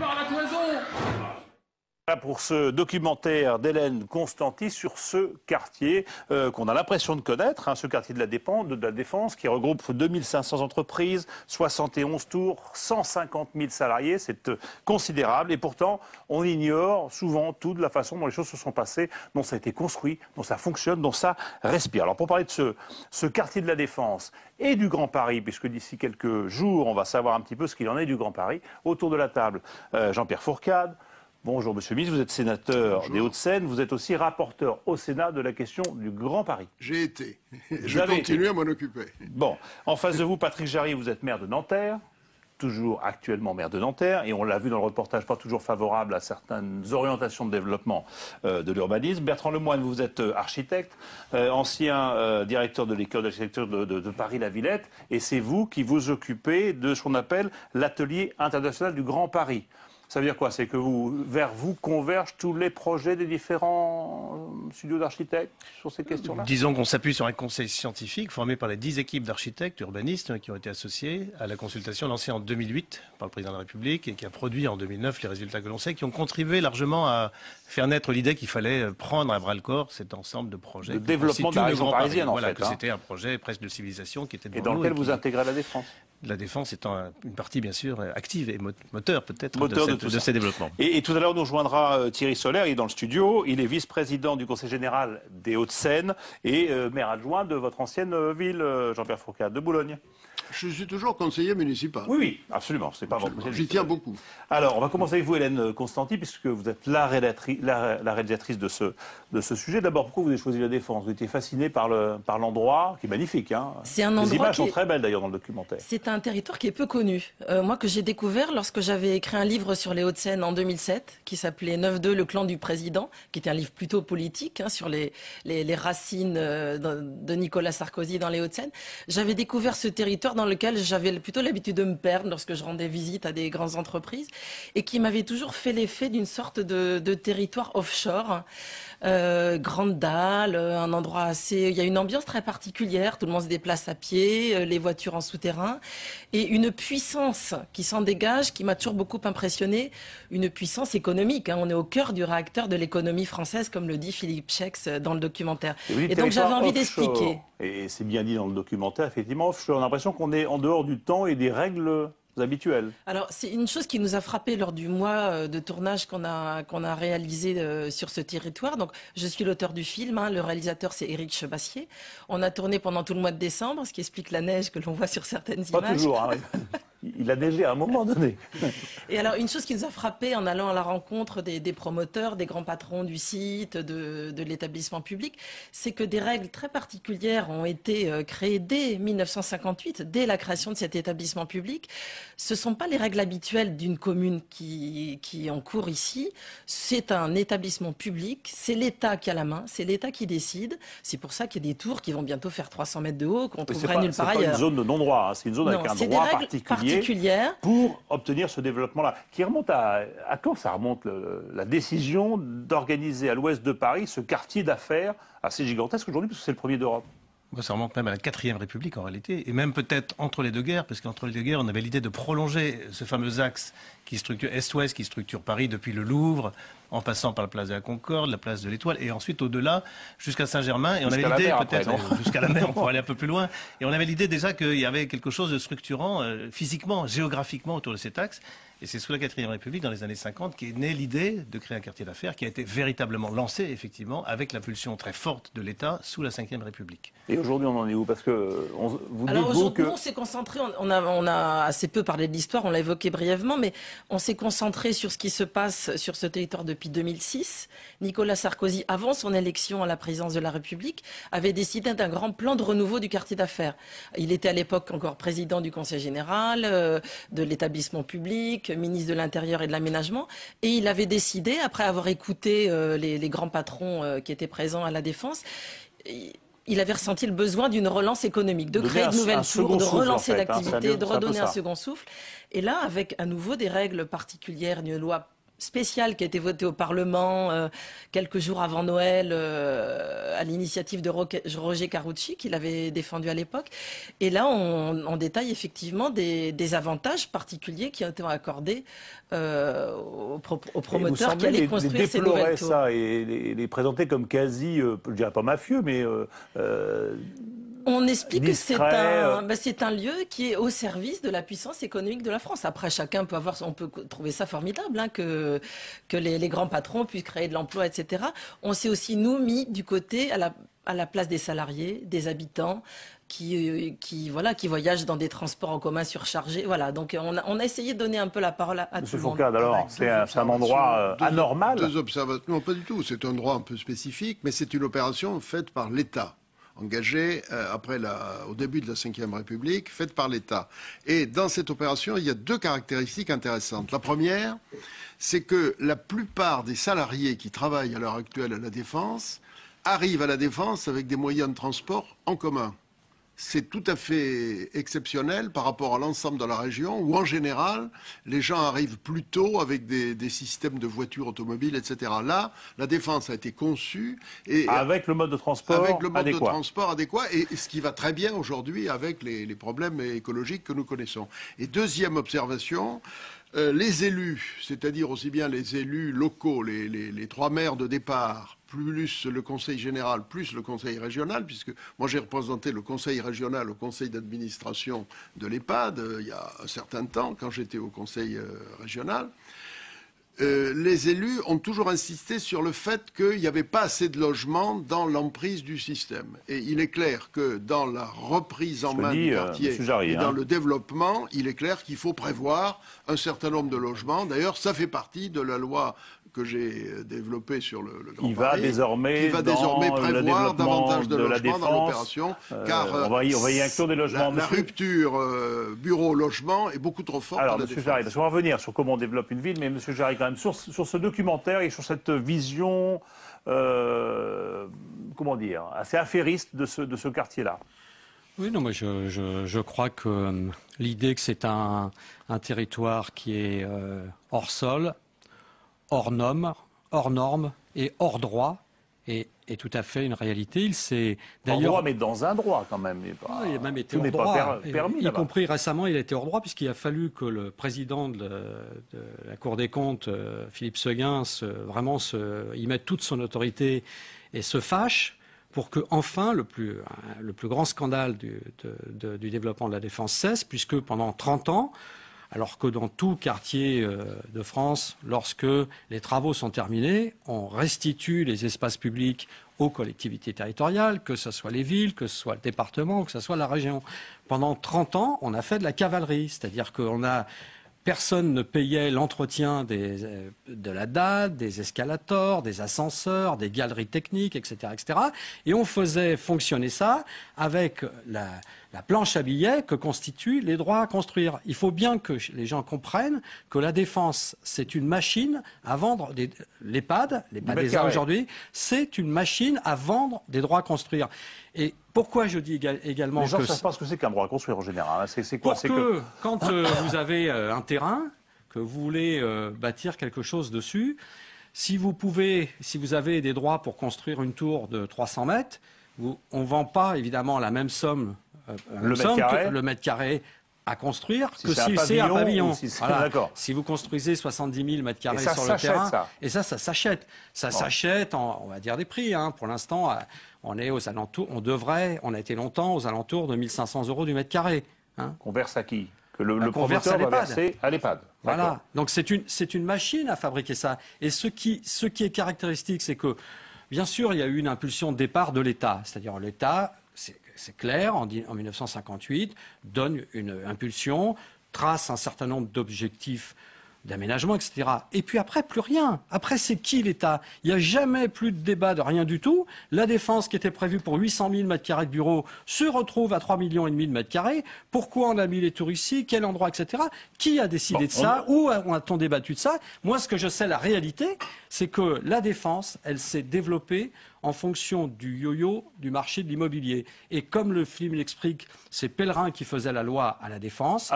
par la cloison. Pour ce documentaire d'Hélène Constanti sur ce quartier qu'on a l'impression de connaître, hein, ce quartier de la Défense qui regroupe 2500 entreprises, 71 tours, 150 000 salariés, c'est considérable et pourtant on ignore souvent tout de la façon dont les choses se sont passées, dont ça a été construit, dont ça fonctionne, dont ça respire. Alors pour parler de ce quartier de la Défense et du Grand Paris, puisque d'ici quelques jours on va savoir un petit peu ce qu'il en est du Grand Paris, autour de la table Jean-Pierre Fourcade. Bonjour Monsieur le ministre, vous êtes sénateur des Hauts-de-Seine, vous êtes aussi rapporteur au Sénat de la question du Grand Paris. J'ai été, je continue à m'en occuper. Bon, en face de vous, Patrick Jarry, vous êtes maire de Nanterre, toujours actuellement maire de Nanterre, et on l'a vu dans le reportage, pas toujours favorable à certaines orientations de développement de l'urbanisme. Bertrand Lemoine, vous êtes architecte, ancien directeur de l'école d'architecture de Paris-la-Villette, et c'est vous qui vous occupez de ce qu'on appelle l'atelier international du Grand Paris. Ça veut dire quoi? C'est que vers vous convergent tous les projets des différents studios d'architectes sur ces questions-là? Disons qu'on s'appuie sur un conseil scientifique formé par les 10 équipes d'architectes, urbanistes qui ont été associés à la consultation lancée en 2008 par le président de la République et qui a produit en 2009 les résultats que l'on sait, qui ont contribué largement à faire naître l'idée qu'il fallait prendre à bras-le-corps cet ensemble de projets. De développement de la région parisienne, en fait. Voilà, que c'était un projet presque de civilisation qui était devant nous. Et dans lequel vous intégrez la Défense? La Défense étant une partie, bien sûr, active et moteur peut-être de ces développements. Et tout à l'heure, nous rejoindra Thierry Solaire, il est dans le studio, il est vice-président du Conseil général des Hauts-de-Seine et maire adjoint de votre ancienne ville, Jean-Pierre Fourcade, de Boulogne. Je suis toujours conseiller municipal. Oui, oui, absolument. C'est pas J'y tiens beaucoup. Alors, on va commencer avec vous, Hélène Constanti, puisque vous êtes la réalisatrice de ce sujet. D'abord, pourquoi vous avez choisi la Défense? Vous étiez fasciné par l'endroit, qui est magnifique. Hein. C'est un endroit. Les images sont très belles d'ailleurs dans le documentaire. C'est un territoire qui est peu connu. Moi, que j'ai découvert lorsque j'avais écrit un livre sur les Hauts-de-Seine en 2007, qui s'appelait 9-2, le clan du président, qui était un livre plutôt politique, hein, sur les racines de Nicolas Sarkozy dans les Hauts-de-Seine. J'avais découvert ce territoire dans lequel j'avais plutôt l'habitude de me perdre lorsque je rendais visite à des grandes entreprises et qui m'avait toujours fait l'effet d'une sorte de territoire offshore. Grande dalle, un endroit assez... Il y a une ambiance très particulière, tout le monde se déplace à pied, les voitures en souterrain, et une puissance qui s'en dégage, qui m'a toujours beaucoup impressionné, une puissance économique. Hein. On est au cœur du réacteur de l'économie française, comme le dit Philippe Schex dans le documentaire. Et donc j'avais envie d'expliquer. Et c'est bien dit dans le documentaire, effectivement, offshore. On a l'impression qu'on est en dehors du temps et des règles habituelles. Alors, c'est une chose qui nous a frappé lors du mois de tournage qu'on a réalisé sur ce territoire. Donc, je suis l'auteur du film, hein, le réalisateur c'est Éric Chebassier. On a tourné pendant tout le mois de décembre, ce qui explique la neige que l'on voit sur certaines images. Pas toujours, hein. Il a neigé à un moment donné. Et alors, une chose qui nous a frappé en allant à la rencontre des promoteurs, des grands patrons du site, de l'établissement public, c'est que des règles très particulières ont été créées dès 1958, dès la création de cet établissement public. Ce ne sont pas les règles habituelles d'une commune qui est en cours ici. C'est un établissement public, c'est l'État qui a la main, c'est l'État qui décide. C'est pour ça qu'il y a des tours qui vont bientôt faire 300 mètres de haut, qu'on trouverait nulle part ailleurs. C'est pas une zone de non-droit, hein. C'est une zone avec un droit particulier pour obtenir ce développement-là. Qui remonte à quand ça remonte la décision d'organiser à l'ouest de Paris ce quartier d'affaires assez gigantesque aujourd'hui, parce que c'est le premier d'Europe? Ça remonte même à la 4e République en réalité, et même peut-être entre les deux guerres, parce qu'entre les deux guerres, on avait l'idée de prolonger ce fameux axe qui structure Est-Ouest, qui structure Paris depuis le Louvre, en passant par la place de la Concorde, la place de l'Étoile, et ensuite au-delà jusqu'à Saint-Germain. Et on avait l'idée peut-être jusqu'à la mer, on pourrait aller un peu plus loin. Et on avait l'idée déjà qu'il y avait quelque chose de structurant physiquement, géographiquement autour de cet axe. Et c'est sous la 4e République, dans les années 50, qu'est née l'idée de créer un quartier d'affaires qui a été véritablement lancé, effectivement, avec l'impulsion très forte de l'État sous la 5e République. Et aujourd'hui, on en est où? Parce que vous dites aujourd'hui, on s'est concentré, on a assez peu parlé de l'histoire, on l'a évoqué brièvement, mais on s'est concentré sur ce qui se passe sur ce territoire depuis 2006. Nicolas Sarkozy, avant son élection à la présidence de la République, avait décidé d'un grand plan de renouveau du quartier d'affaires. Il était à l'époque encore président du Conseil général, de l'établissement public, ministre de l'Intérieur et de l'Aménagement, et il avait décidé, après avoir écouté les grands patrons qui étaient présents à la Défense, il avait ressenti le besoin d'une relance économique, de créer de nouvelles tours, de relancer l'activité, de redonner un second souffle. Et là, avec à nouveau des règles particulières, une loi spécial qui a été voté au Parlement quelques jours avant Noël à l'initiative de Roger Carucci, qu'il avait défendu à l'époque. Et là, on détaille effectivement des avantages particuliers qui ont été accordés aux promoteurs qui allaient construire ces nouvelles tours. Ça et les présenter comme quasi, je dirais pas mafieux, mais on explique discret, que c'est un lieu qui est au service de la puissance économique de la France. Après, chacun peut on peut trouver ça formidable, hein, que les grands patrons puissent créer de l'emploi, etc. On s'est aussi, nous, mis du côté à la place des salariés, des habitants, qui voyagent dans des transports en commun surchargés. Voilà, donc on a essayé de donner un peu la parole à tout le monde. Monsieur Fourcade, alors, c'est un endroit anormal? Deux observations. Non, pas du tout. C'est un endroit un peu spécifique, mais c'est une opération faite par l'État, engagée au début de la Ve République, faite par l'État. Et dans cette opération, il y a deux caractéristiques intéressantes. La première, c'est que la plupart des salariés qui travaillent à l'heure actuelle à la Défense arrivent à la Défense avec des moyens de transport en commun. C'est tout à fait exceptionnel par rapport à l'ensemble de la région où, en général, les gens arrivent plus tôt avec des systèmes de voitures automobiles, etc. Là, la Défense a été conçue avec le mode de transport adéquat et ce qui va très bien aujourd'hui avec les problèmes écologiques que nous connaissons. Et deuxième observation, les élus, c'est-à-dire aussi bien les élus locaux, les trois maires de départ, plus le conseil général, plus le conseil régional, puisque moi j'ai représenté le conseil régional au conseil d'administration de l'EHPAD il y a un certain temps, quand j'étais au conseil régional. Les élus ont toujours insisté sur le fait qu'il n'y avait pas assez de logements dans l'emprise du système. Et il est clair que dans la reprise en main du quartier et dans le développement, il est clair qu'il faut prévoir un certain nombre de logements. D'ailleurs, ça fait partie de la loi que j'ai développé sur le Grand Paris, qui va désormais prévoir davantage de logements dans l'opération, car on va y inclure des logements. La rupture bureau-logement est beaucoup trop forte. Alors, Monsieur Jarry, parce qu'on va revenir sur comment on développe une ville, mais Monsieur Jarry, quand même, sur ce documentaire et sur cette vision, comment dire, assez affairiste de ce quartier-là. Oui, non, moi je crois que l'idée que c'est un territoire qui est hors sol, hors norme et hors droit est tout à fait une réalité. Il s'est d'ailleurs hors droit, mais dans un droit quand même. Il a même été hors droit, y compris récemment, il a été hors droit puisqu'il a fallu que le président de la Cour des comptes, Philippe Séguin, vraiment y mette toute son autorité et se fâche pour que enfin le plus grand scandale du développement de la Défense cesse, puisque pendant 30 ans, alors que dans tout quartier de France, lorsque les travaux sont terminés, on restitue les espaces publics aux collectivités territoriales, que ce soit les villes, que ce soit le département, que ce soit la région. Pendant 30 ans, on a fait de la cavalerie, c'est-à-dire personne ne payait l'entretien de la DAD, des escalators, des ascenseurs, des galeries techniques, etc., etc. Et on faisait fonctionner ça avec la planche à billets que constituent les droits à construire. Il faut bien que les gens comprennent que la Défense, c'est une machine à vendre l'EHPAD des uns aujourd'hui, c'est une machine à vendre des droits à construire. Et pourquoi je dis également les gens ne savent pas ce que c'est qu'un droit à construire en général. C'est quoi? Quand vous avez un terrain, que vous voulez bâtir quelque chose dessus, si vous avez des droits pour construire une tour de 300 mètres, on ne vend pas évidemment la même somme, le mètre carré à construire que si c'est un pavillon. Si vous construisez 70 000 mètres carrés sur le terrain, et ça s'achète. Ça s'achète, on va dire des prix. Pour l'instant, on est aux alentours, on a été longtemps aux alentours de 1 500 € du mètre carré. Qu'on verse à qui? Que le promoteur va verser à l'EHPAD. Voilà. Donc c'est une machine à fabriquer ça. Et ce qui est caractéristique, c'est que, bien sûr, il y a eu une impulsion de départ de l'État. C'est-à-dire l'État, c'est clair, en 1958, donne une impulsion, trace un certain nombre d'objectifs d'aménagement, etc. Et puis après, plus rien. Après, c'est qui l'État? Il n'y a jamais plus de débat de rien du tout. La Défense, qui était prévue pour 800 000 mètres carrés de bureaux, se retrouve à 3,5 millions de mètres carrés. Pourquoi on a mis les tours ici? Quel endroit, etc. Qui a décidé de ça? Où a-t-on débattu de ça? Moi, ce que je sais, la réalité, c'est que la Défense, elle s'est développée en fonction du yo-yo du marché de l'immobilier. Et comme le film l'explique, c'est Pellerin qui faisait la loi à la Défense.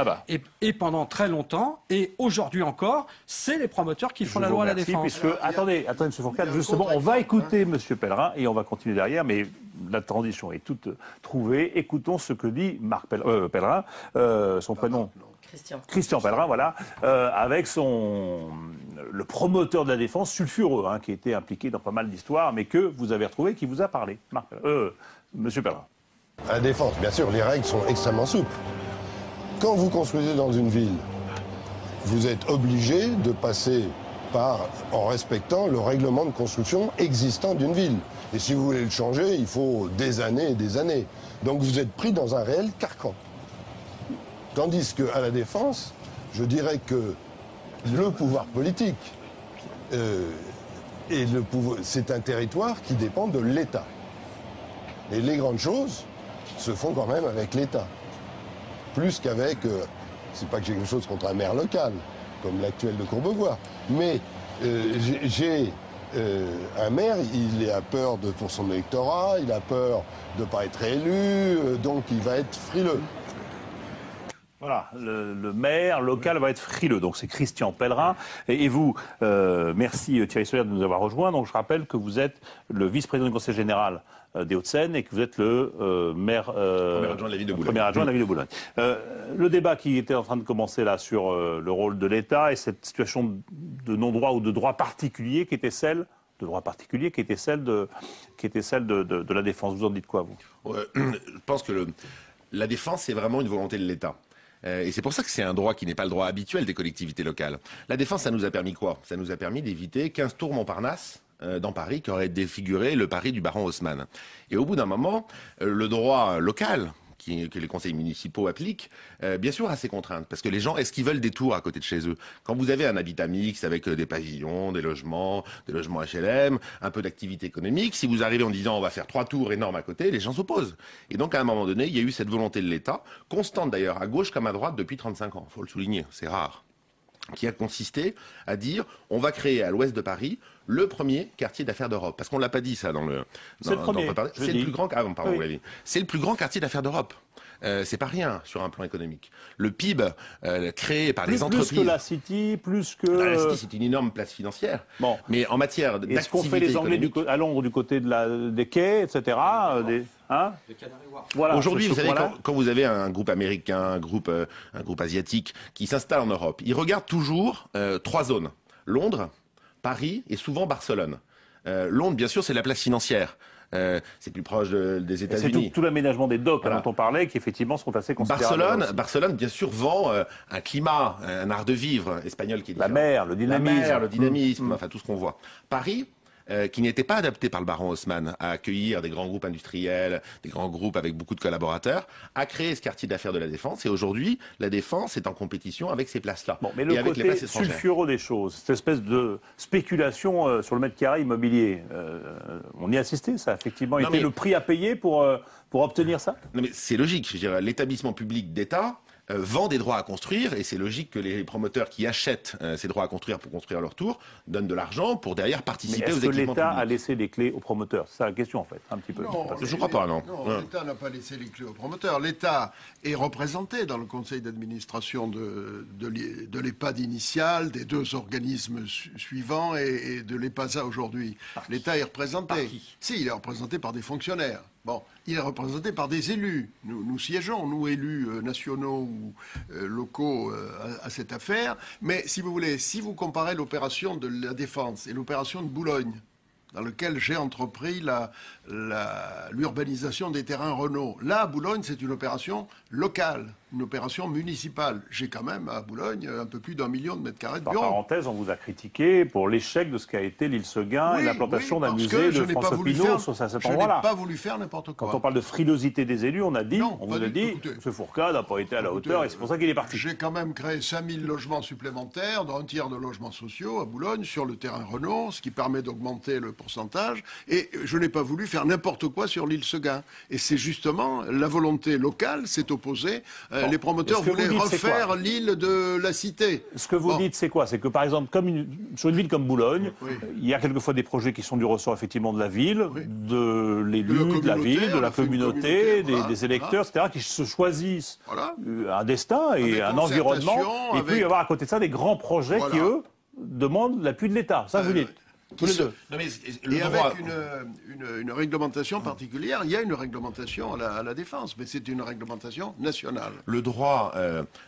Et pendant très longtemps, et aujourd'hui encore, c'est les promoteurs qui font la loi à la Défense. Puisque, attendez, M. Fourcade, justement, on va écouter M. Pellerin et on va continuer derrière, mais la transition est toute trouvée. Écoutons ce que dit Marc Pellerin, son prénom. Christian Pellerin, voilà, avec le promoteur de la Défense, sulfureux, qui était impliqué dans pas mal d'histoires, mais que vous avez retrouvé, qui vous a parlé. Monsieur Pellerin. À la Défense, bien sûr, les règles sont extrêmement souples. Quand vous construisez dans une ville, vous êtes obligé de passer en respectant le règlement de construction existant d'une ville. Et si vous voulez le changer, il faut des années et des années. Donc vous êtes pris dans un réel carcan. Tandis qu'à la Défense, je dirais que le pouvoir politique, c'est un territoire qui dépend de l'État. Et les grandes choses se font quand même avec l'État. Plus qu'avec, c'est pas que j'ai quelque chose contre un maire local, comme l'actuel de Courbevoie, mais j'ai un maire, il a peur pour son électorat, il a peur de ne pas être élu, donc il va être frileux. Voilà, le maire local va être frileux. Donc c'est Christian Pellerin. Et vous, merci Thierry Sollière de nous avoir rejoints. Donc je rappelle que vous êtes le vice-président du Conseil général des Hauts-de-Seine et que vous êtes le premier adjoint de la ville de Boulogne. Premier adjoint de la ville de Boulogne. Le débat qui était en train de commencer là sur le rôle de l'État et cette situation de non-droit ou de droit particulier qui était celle de la Défense. Vous en dites quoi, vous? Je pense que la Défense, c'est vraiment une volonté de l'État. Et c'est pour ça que c'est un droit qui n'est pas le droit habituel des collectivités locales. La Défense, ça nous a permis quoi? Ça nous a permis d'éviter 15 tours Montparnasse dans Paris qui auraient défiguré le Paris du baron Haussmann. Et au bout d'un moment, le droit local que les conseils municipaux appliquent, bien sûr a ses contraintes. Parce que les gens, est-ce qu'ils veulent des tours à côté de chez eux? Quand vous avez un habitat mixte avec des pavillons, des logements HLM, un peu d'activité économique, si vous arrivez en disant on va faire 3 tours énormes à côté, les gens s'opposent. Et donc à un moment donné, il y a eu cette volonté de l'État, constante d'ailleurs à gauche comme à droite depuis 35 ans, il faut le souligner, c'est rare, qui a consisté à dire on va créer à l'ouest de Paris le premier quartier d'affaires d'Europe. Parce qu'on ne l'a pas dit ça dans le... C'est le premier. C'est le plus grand... Ah, pardon, oui. C'est le plus grand quartier d'affaires d'Europe. C'est pas rien sur un plan économique. Le PIB créé par les entreprises... Plus que la City, plus que... La City, c'est une énorme place financière. Bon. Mais en matière d'activité est-ce qu'on fait les Anglais à Londres du côté des quais, etc. Voilà, aujourd'hui, vous savez, quand vous avez un groupe américain, un groupe asiatique qui s'installe en Europe, ils regardent toujours 3 zones. Londres, Paris et souvent Barcelone. Londres, bien sûr, c'est la place financière. C'est plus proche des États-Unis. C'est tout l'aménagement des docks dont on parlait qui effectivement sont assez considérables. Barcelone, bien sûr, vend un climat, un art de vivre espagnol qui est différent. La mer, le dynamisme. Enfin tout ce qu'on voit. Paris, qui n'était pas adapté par le baron Haussmann à accueillir des grands groupes industriels, des grands groupes avec beaucoup de collaborateurs, a créé ce quartier d'affaires de la Défense. Et aujourd'hui, la Défense est en compétition avec ces places-là. Bon, mais le côté sulfureux des choses, cette espèce de spéculation sur le mètre carré immobilier, on y a assisté, ça a effectivement été le prix à payer pour obtenir ça? Non mais c'est logique, je dirais, l'établissement public d'État vend des droits à construire et c'est logique que les promoteurs qui achètent ces droits à construire pour construire leur tour donnent de l'argent pour derrière participer aux équipements publics. Est-ce que l'État a laissé les clés aux promoteurs? C'est ça la question en fait, un petit peu. Non, je crois pas, non. Non, l'État n'a pas laissé les clés aux promoteurs. L'État est représenté dans le conseil d'administration de l'EHPAD initial, des 2 organismes suivants et de l'EPASA aujourd'hui. L'État est représenté. Par qui? Si, il est représenté par des fonctionnaires. Bon, il est représenté par des élus. Nous siégeons, nous élus nationaux ou locaux, à cette affaire. Mais si vous voulez, si vous comparez l'opération de la Défense et l'opération de Boulogne, dans lequel j'ai entrepris l'urbanisation des terrains Renault. Là, à Boulogne, c'est une opération locale, une opération municipale. J'ai quand même, à Boulogne, un peu plus d'1 million de mètres carrés de bureaux. Par parenthèse, on vous a critiqué pour l'échec de ce qu'a été l'île Seguin et l'implantation d'un musée de François Pinault sur cet endroit-là. Je n'ai pas voulu faire n'importe quoi. Quand on parle de frilosité des élus, on vous a dit, M. Fourcade n'a pas été à la hauteur et c'est pour ça qu'il est parti. J'ai quand même créé 5000 logements supplémentaires, dont un tiers de logements sociaux à Boulogne, sur le terrain Renault, ce qui permet d'augmenter le pourcentage. Et je n'ai pas voulu faire n'importe quoi sur l'île Seguin. Et c'est justement la volonté locale s'est opposée. les promoteurs voulaient refaire l'île de la Cité. Ce que vous dites, c'est quoi? C'est que, par exemple, sur une ville comme Boulogne, il y a quelquefois des projets qui sont du ressort, effectivement, de la ville, de l'élu, de la ville, de la communauté, des électeurs, etc., qui se choisissent un destin et un environnement. Et puis, il y avoir à côté de ça des grands projets qui, eux, demandent l'appui de l'État. Ça, vous dites. Tous les deux. Non, mais avec une réglementation particulière, il y a une réglementation à la défense, mais c'est une réglementation nationale. Le droit,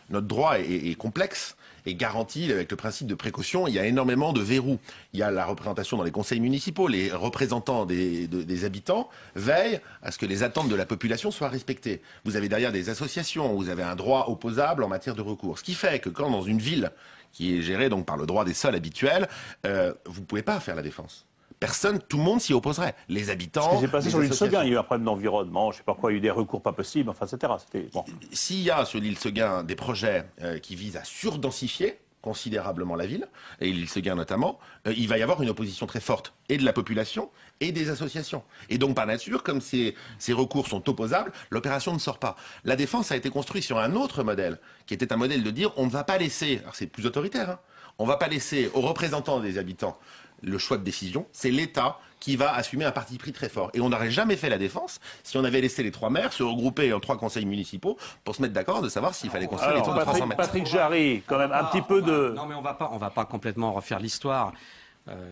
notre droit est complexe et garanti avec le principe de précaution. Il y a énormément de verrous. Il y a la représentation dans les conseils municipaux. Les représentants des habitants veillent à ce que les attentes de la population soient respectées. Vous avez derrière des associations, vous avez un droit opposable en matière de recours. Ce qui fait que quand dans une ville qui est gérée donc par le droit des sols habituel, vous ne pouvez pas faire la défense. Personne, tout le monde s'y opposerait. Les habitants. Ce qui s'est passé sur l'île Seguin, il y a eu un problème d'environnement, je ne sais pas quoi, il y a eu des recours pas possibles, enfin, etc. Bon. S'il y a sur l'île Seguin des projets qui visent à surdensifier considérablement la ville, et l'île Seguin notamment, il va y avoir une opposition très forte, et de la population, et des associations. Et donc, par nature, comme ces recours sont opposables, l'opération ne sort pas. La défense a été construite sur un autre modèle, qui était un modèle de dire, on ne va pas laisser, alors c'est plus autoritaire, hein, on ne va pas laisser aux représentants des habitants le choix de décision, c'est l'État qui va assumer un parti pris très fort. Et on n'aurait jamais fait la défense si on avait laissé les 3 maires se regrouper en 3 conseils municipaux pour se mettre d'accord de savoir s'il fallait construire les tours de 300 mètres. Patrick Jarry, quand même un petit peu de... Non, mais on va pas complètement refaire l'histoire.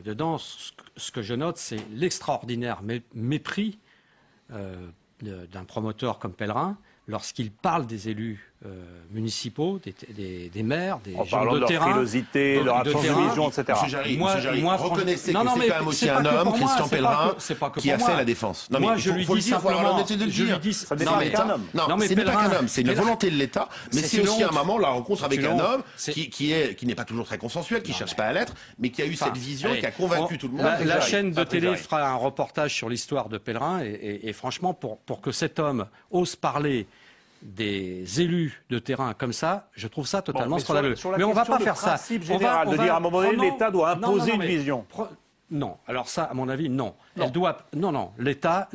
Dedans, ce que je note, c'est l'extraordinaire mépris d'un promoteur comme Pellerin lorsqu'il parle des élus municipaux, des maires, des gens de terrain. Frilosité, leur absence de vision, etc. Monsieur Jarry, reconnaissez que c'est quand même aussi un homme, Christian Pellerin, qui a fait la défense. Non, moi, je lui dis simplement... Ça n'est pas qu'un homme. Non, ce n'est pas qu'un homme, c'est une volonté de l'État, mais c'est aussi un moment, la rencontre avec un homme qui n'est pas toujours très consensuel, qui ne cherche pas à l'être, mais qui a eu cette vision, qui a convaincu tout le monde. La chaîne de télé fera un reportage sur l'histoire de Pellerin, et franchement, pour que cet homme ose parler des élus de terrain comme ça, je trouve ça totalement scandaleux. Mais on ne va pas faire ça. Général, de dire à un moment donné, l'État doit imposer une vision. Non, alors ça, à mon avis, non. Non, l'État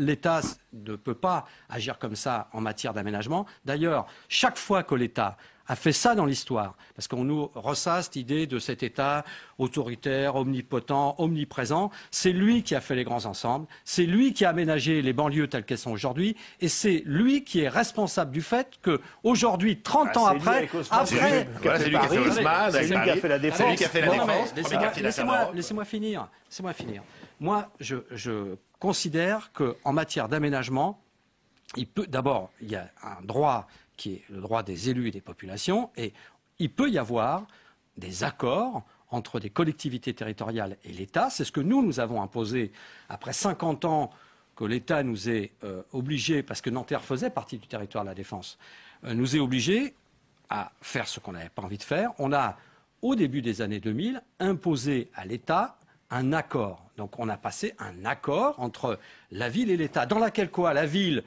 ne peut pas agir comme ça en matière d'aménagement. D'ailleurs, chaque fois que l'État a fait ça dans l'histoire, parce qu'on nous ressasse cette idée de cet État autoritaire, omnipotent, omniprésent, c'est lui qui a fait les grands ensembles, c'est lui qui a aménagé les banlieues telles qu'elles sont aujourd'hui, et c'est lui qui est responsable du fait qu'aujourd'hui, 30 ans après... C'est lui qui a fait Haussmann, c'est lui qui a fait la défense. C'est lui qui a fait la défense. Laissez-moi finir. Moi, je considère qu'en matière d'aménagement, d'abord, il y a un droit qui est le droit des élus et des populations, et il peut y avoir des accords entre des collectivités territoriales et l'État. C'est ce que nous avons imposé après 50 ans que l'État nous est obligé, parce que Nanterre faisait partie du territoire de la Défense, nous est obligé à faire ce qu'on n'avait pas envie de faire. On a, au début des années 2000, imposé à l'État un accord. Donc on a passé un accord entre la ville et l'État, dans laquelle la ville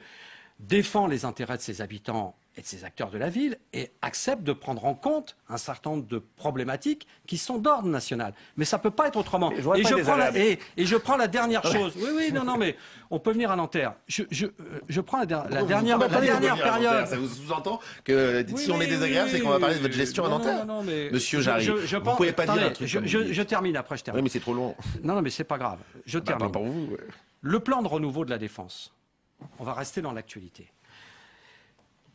défend les intérêts de ses habitants et de ses acteurs de la ville et accepte de prendre en compte un certain nombre de problématiques qui sont d'ordre national. Mais ça ne peut pas être autrement. Et je prends la dernière chose. Oui, non, mais on peut venir à Nanterre. Je prends la dernière période. Ça vous sous-entend que si on est désagréable, c'est qu'on va parler de votre gestion à Nanterre. Non, mais Monsieur Jarry, vous ne pouvez pas dire un truc comme je termine, après je termine. Oui, mais c'est trop long. Non, mais c'est pas grave. Je termine. Pas pour vous. Ouais. Le plan de renouveau de la Défense. On va rester dans l'actualité.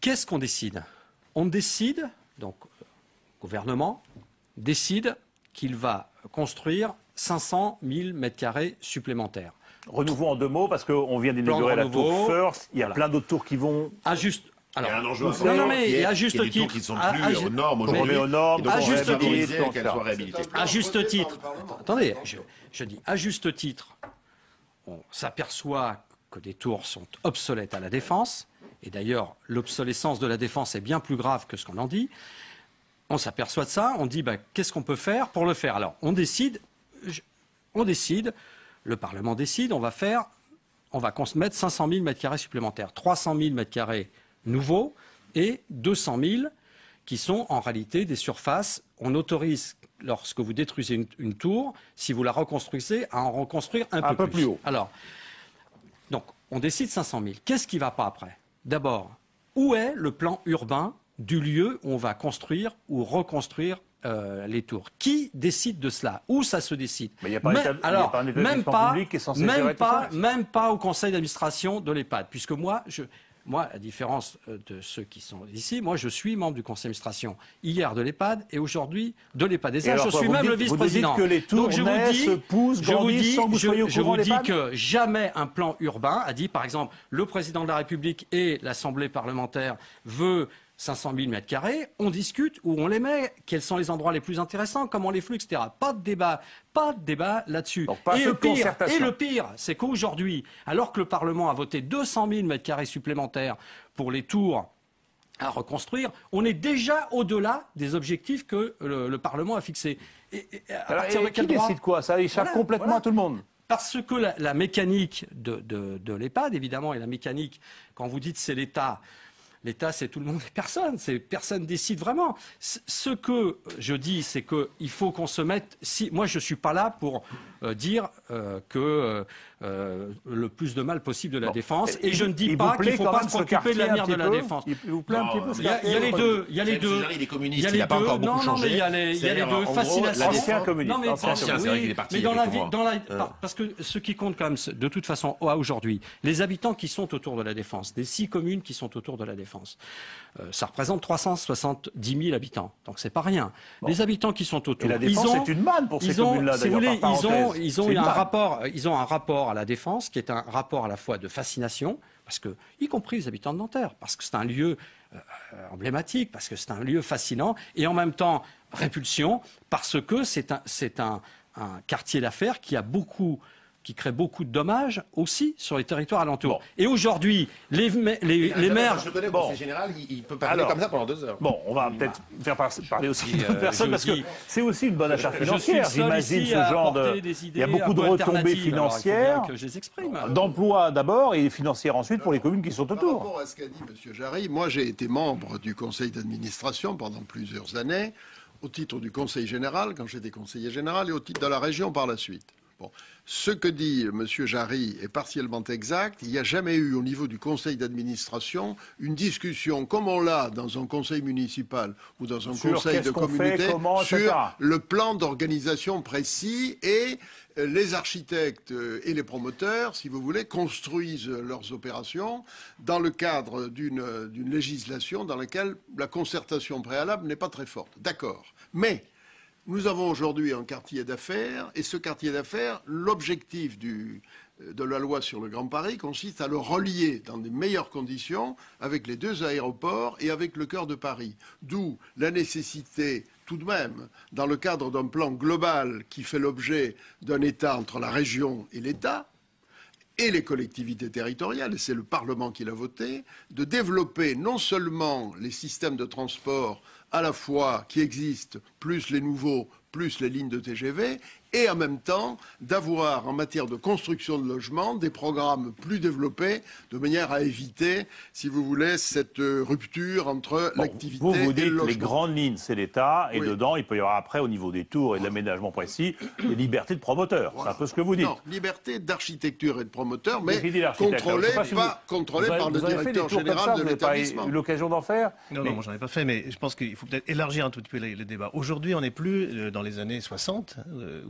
Qu'est-ce qu'on décide? On décide, donc le gouvernement décide qu'il va construire 500 000 m² supplémentaires. Renouveau en 2 mots, parce qu'on vient d'inaugurer la tour First, il y a plein d'autres tours qui vont... Alors, il y a un enjeu il y a des tours qui ne sont plus aux normes aujourd'hui. À juste titre. Attendez, je dis à juste titre, on s'aperçoit que des tours sont obsolètes à la Défense. Et d'ailleurs, l'obsolescence de la Défense est bien plus grave que ce qu'on en dit. On s'aperçoit de ça, on dit qu'est-ce qu'on peut faire pour le faire? Alors, on décide, le Parlement décide, on va mettre 500 000 m² supplémentaires, 300 000 m² nouveaux et 200 000 qui sont en réalité des surfaces. On autorise, lorsque vous détruisez une tour, si vous la reconstruisez, à en reconstruire un peu plus haut. Alors, donc, on décide 500 000. Qu'est-ce qui ne va pas après? D'abord, où est le plan urbain du lieu où on va construire ou reconstruire les tours. Qui décide de cela? Où ça se décide? Mais il n'y a pas un établissement public qui est censé gérer tout ça. Même pas au conseil d'administration de l'EHPAD, puisque moi, à différence de ceux qui sont ici, moi, je suis membre du conseil d'administration hier de l'EHPAD et aujourd'hui de l'EHPAD. Et ça, je suis même le vice-président. Vous dites que les tours naissent, poussent, grandissent sans que vous soyez au courant je vous dis que jamais un plan urbain a dit, par exemple, le président de la République et l'Assemblée parlementaire veut 500 000 mètres carrés, on discute où on les met, quels sont les endroits les plus intéressants, comment les flux, etc. Pas de débat là-dessus. Et le pire, c'est qu'aujourd'hui, alors que le Parlement a voté 200 000 mètres carrés supplémentaires pour les tours à reconstruire, on est déjà au-delà des objectifs que le Parlement a fixés. Qui décide quoi? Ça échappe complètement à tout le monde. Parce que la mécanique de l'EHPAD, évidemment, et la mécanique, quand vous dites c'est l'État, l'État, c'est tout le monde et personne. Personne décide vraiment. Ce que je dis, c'est qu'il faut qu'on se mette... moi, je ne suis pas là pour dire que le plus de mal possible de la défense. Et je ne dis pas qu'il ne faut pas se préoccuper de l'avenir de la défense. Il vous plaît un petit peu? Il y a les deux. Il y a les deux. Il est communiste, il n'a pas encore beaucoup changé. Non, mais il y a les deux. Fascination. Ancien communiste. C'est vrai qu'il est parti. Parce que ce qui compte quand même, de toute façon, aujourd'hui, les habitants qui sont autour de la Défense, des 6 communes qui sont autour de la Défense, ça représente 370 000 habitants. Donc c'est pas rien. Les habitants qui sont autour, et la Défense, c'est une manne pour ces communes-là. Si vous voulez, ils ont un rapport à la Défense qui est un rapport à la fois de fascination, parce que, y compris les habitants de Nanterre, parce que c'est un lieu emblématique, parce que c'est un lieu fascinant, et en même temps répulsion, parce que c'est un quartier d'affaires qui crée beaucoup de dommages aussi sur les territoires alentours. Bon. Et aujourd'hui, les maires... Je connais le conseil général, il peut parler comme ça pendant 2 heures. Bon, on va peut-être faire parler aussi de personnes, parce que c'est aussi une bonne affaire financière. J'imagine ce genre de... Il y a beaucoup de retombées financières, d'emplois d'abord et financières ensuite pour les communes qui sont autour. Par rapport à ce qu'a dit M. Jarry, moi j'ai été membre du conseil d'administration pendant plusieurs années, au titre du conseil général, quand j'étais conseiller général, et au titre de la région par la suite. Bon. Ce que dit M. Jarry est partiellement exact. Il n'y a jamais eu au niveau du conseil d'administration une discussion comme on l'a dans un conseil municipal ou dans un conseil de communauté sur le plan d'organisation précis, et les architectes et les promoteurs, si vous voulez, construisent leurs opérations dans le cadre d'une législation dans laquelle la concertation préalable n'est pas très forte. D'accord. Mais nous avons aujourd'hui un quartier d'affaires, et ce quartier d'affaires, l'objectif de la loi sur le Grand Paris consiste à le relier dans des meilleures conditions avec les 2 aéroports et avec le cœur de Paris. D'où la nécessité, tout de même, dans le cadre d'un plan global qui fait l'objet d'un État entre la région et l'État, et les collectivités territoriales, et c'est le Parlement qui l'a voté, de développer non seulement les systèmes de transport à la fois qui existent, plus les nouveaux, plus les lignes de TGV, et en même temps d'avoir en matière de construction de logements des programmes plus développés de manière à éviter, si vous voulez, cette rupture entre l'activité et le logement. Les grandes lignes, c'est l'État, et dedans, il peut y avoir après, au niveau des tours et de l'aménagement précis, des libertés de promoteurs. Voilà. C'est un peu ce que vous dites. Non, liberté d'architecture et de promoteur, mais contrôlée par le directeur général de l'établissement. Vous avez eu l'occasion d'en faire? Non, moi j'en ai pas fait, mais je pense qu'il faut peut-être élargir un tout petit peu les débats. Aujourd'hui, on n'est plus dans les années 60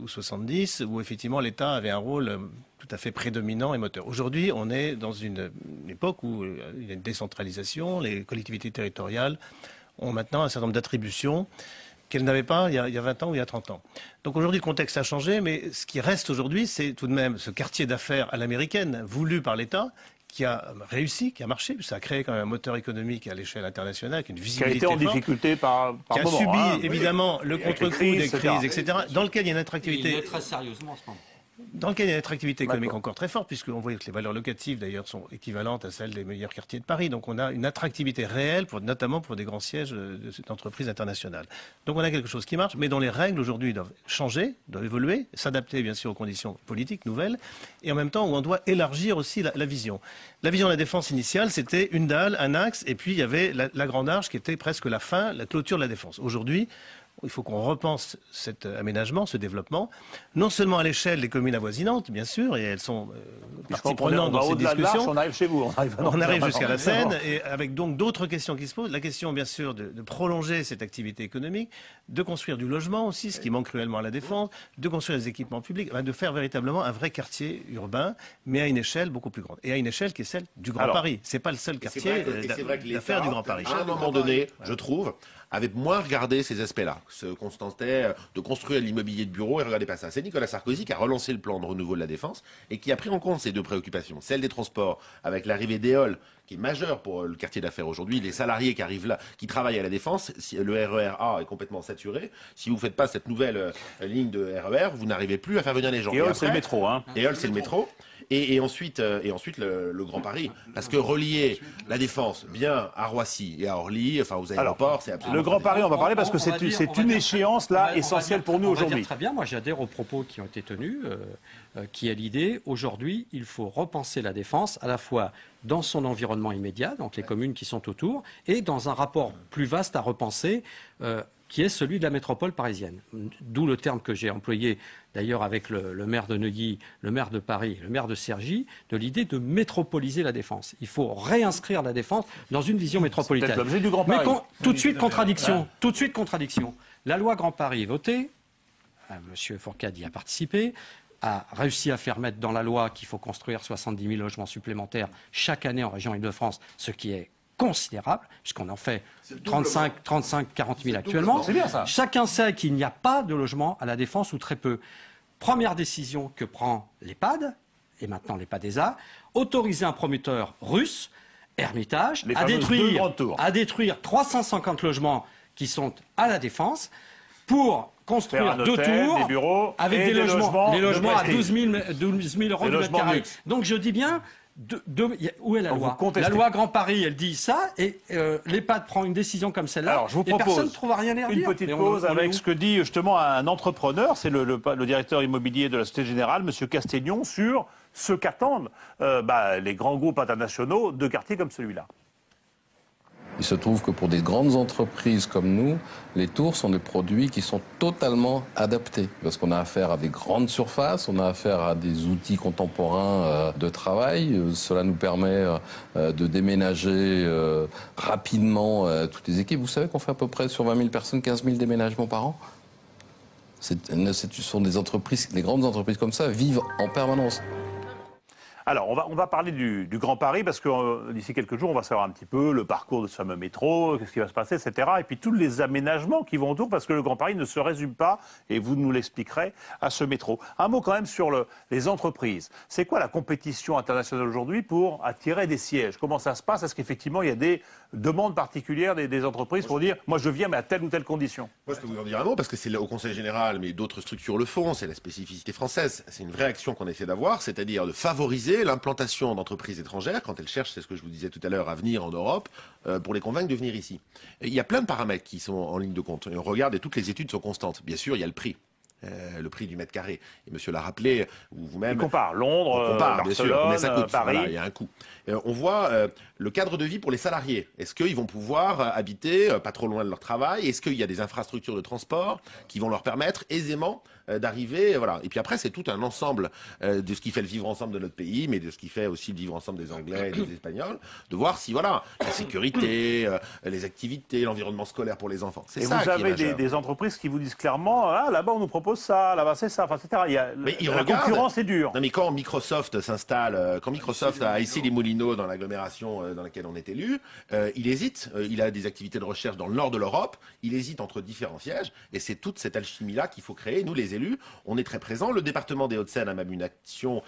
ou 70, où effectivement l'État avait un rôle tout à fait prédominant et moteur. Aujourd'hui, on est dans une époque où il y a une décentralisation, les collectivités territoriales ont maintenant un certain nombre d'attributions qu'elles n'avaient pas il y a 20 ans ou il y a 30 ans. Donc aujourd'hui, le contexte a changé, mais ce qui reste aujourd'hui, c'est tout de même ce quartier d'affaires à l'américaine, voulu par l'État, qui a réussi, qui a marché, ça a créé quand même un moteur économique à l'échelle internationale, qui a une visibilité forte, qui a été en difficulté par qui moment, a subi évidemment le contre-coup des crises, etc., dans lequel il y a une attractivité. Il est très sérieusement en ce moment. Dans lequel il y a une attractivité économique encore très forte, puisqu'on voit que les valeurs locatives, d'ailleurs, sont équivalentes à celles des meilleurs quartiers de Paris. Donc on a une attractivité réelle, notamment pour des grands sièges de cette entreprise internationale. Donc on a quelque chose qui marche, mais dont les règles aujourd'hui doivent changer, doivent évoluer, s'adapter bien sûr aux conditions politiques nouvelles, et en même temps où on doit élargir aussi la vision. La vision de la défense initiale, c'était une dalle, un axe, et puis il y avait la grande arche qui était presque la fin, la clôture de la défense. Aujourd'hui, il faut qu'on repense cet aménagement, ce développement, non seulement à l'échelle des communes avoisinantes, bien sûr, et elles sont partie prenante dans ces discussions. On arrive chez vous. On arrive jusqu'à la Seine, et avec donc d'autres questions qui se posent. La question, bien sûr, de prolonger cette activité économique, de construire du logement aussi, ce qui manque cruellement à la Défense, de construire des équipements publics, de faire véritablement un vrai quartier urbain, mais à une échelle beaucoup plus grande. Et à une échelle qui est celle du Grand Paris. C'est pas le seul quartier d'affaires du Grand Paris. À un moment donné, je trouve, avait moins regardé ces aspects-là. Ce qu'on se tentait de construire l'immobilier de bureau et regardez pas ça. C'est Nicolas Sarkozy qui a relancé le plan de renouveau de la Défense et qui a pris en compte ces deux préoccupations. Celle des transports, avec l'arrivée d'Eole, qui est majeure pour le quartier d'affaires aujourd'hui. Les salariés qui arrivent là, qui travaillent à la Défense, si le RER A est complètement saturé. Si vous ne faites pas cette nouvelle ligne de RER, vous n'arrivez plus à faire venir les gens. Eole, c'est le métro. Eole, c'est le métro. Et ensuite le Grand Paris. Parce que relier la Défense bien à Roissy et à Orly, enfin aux aéroports, c'est absolument... Le Grand Paris, on va parler parce que c'est une échéance là essentielle pour nous aujourd'hui. Très bien, moi j'adhère aux propos qui ont été tenus, qui est l'idée, aujourd'hui, il faut repenser la Défense à la fois dans son environnement immédiat, donc les communes qui sont autour, et dans un rapport plus vaste à repenser, qui est celui de la métropole parisienne. D'où le terme que j'ai employé d'ailleurs avec le maire de Neuilly, le maire de Paris, le maire de Cergy, de l'idée de métropoliser la Défense. Il faut réinscrire la Défense dans une vision métropolitaine. C'est l'objet du Grand Paris. Mais tout de suite contradiction. La loi Grand Paris est votée, M. Fourcade y a participé, a réussi à faire mettre dans la loi qu'il faut construire 70 000 logements supplémentaires chaque année en région Île-de-France, ce qui est considérable, puisqu'on en fait 40 000 actuellement. C'est bien ça. Chacun sait qu'il n'y a pas de logement à la Défense ou très peu. Première décision que prend l'EHPAD, et maintenant l'EHPAD ESA, autoriser un promoteur russe, Hermitage, à détruire 350 logements qui sont à la Défense pour construire deux tours des bureaux avec des logements à 12 000 euros du mètre carré. Donc je dis bien... où est la loi? La loi Grand Paris, elle dit ça, et l'EHPAD prend une décision comme celle-là. Alors, je vous propose personne ne trouve rien à une petite pause avec ce que dit justement un entrepreneur, c'est le directeur immobilier de la Société Générale, M. Castegnon, sur ce qu'attendent les grands groupes internationaux de quartiers comme celui-là. Il se trouve que pour des grandes entreprises comme nous, les tours sont des produits qui sont totalement adaptés. Parce qu'on a affaire à des grandes surfaces, on a affaire à des outils contemporains de travail. Cela nous permet de déménager rapidement toutes les équipes. Vous savez qu'on fait à peu près sur 20 000 personnes, 15 000 déménagements par an. Ce sont des entreprises, les grandes entreprises comme ça vivent en permanence. Alors, on va parler du Grand Paris, parce que d'ici quelques jours, on va savoir un petit peu le parcours de ce fameux métro, qu'est-ce qui va se passer, etc. Et puis tous les aménagements qui vont autour, parce que le Grand Paris ne se résume pas, et vous nous l'expliquerez, à ce métro. Un mot quand même sur les entreprises. C'est quoi la compétition internationale aujourd'hui pour attirer des sièges? Comment ça se passe? Est-ce qu'effectivement, il y a des demandes particulières des entreprises pour dire, moi je viens, mais à telle ou telle condition? Moi, je peux vous en dire un mot, parce que c'est au Conseil général, mais d'autres structures le font, c'est la spécificité française. C'est une vraie action qu'on essaie d'avoir, c'est-à-dire de favoriser l'implantation d'entreprises étrangères, quand elles cherchent, c'est ce que je vous disais tout à l'heure, à venir en Europe, pour les convaincre de venir ici. Et il y a plein de paramètres qui sont en ligne de compte. Et on regarde et toutes les études sont constantes. Bien sûr, il y a le prix. Le prix du mètre carré. Et monsieur l'a rappelé, ou vous-même... On compare Londres, Barcelone, mais ça coûte, Paris. Voilà, il y a un coût. On voit le cadre de vie pour les salariés. Est-ce qu'ils vont pouvoir habiter pas trop loin de leur travail? Est-ce qu'il y a des infrastructures de transport qui vont leur permettre aisément d'arriver, voilà. Et puis après, c'est tout un ensemble de ce qui fait le vivre ensemble de notre pays, mais de ce qui fait aussi le vivre ensemble des Anglais et des Espagnols, de voir si, voilà, la sécurité, les activités, l'environnement scolaire pour les enfants. Et vous avez des entreprises qui vous disent clairement, ah, là-bas, on nous propose ça, là-bas, c'est ça, enfin, etc. La concurrence est dure. Non, mais quand Microsoft s'installe, quand Microsoft a ici les Moulineaux dans l'agglomération dans laquelle on est élu, il hésite, il a des activités de recherche dans le nord de l'Europe, il hésite entre différents sièges, et c'est toute cette alchimie-là qu'il faut créer. Nous, les élus, on est très présents. Le département des Hauts-de-Seine a même une action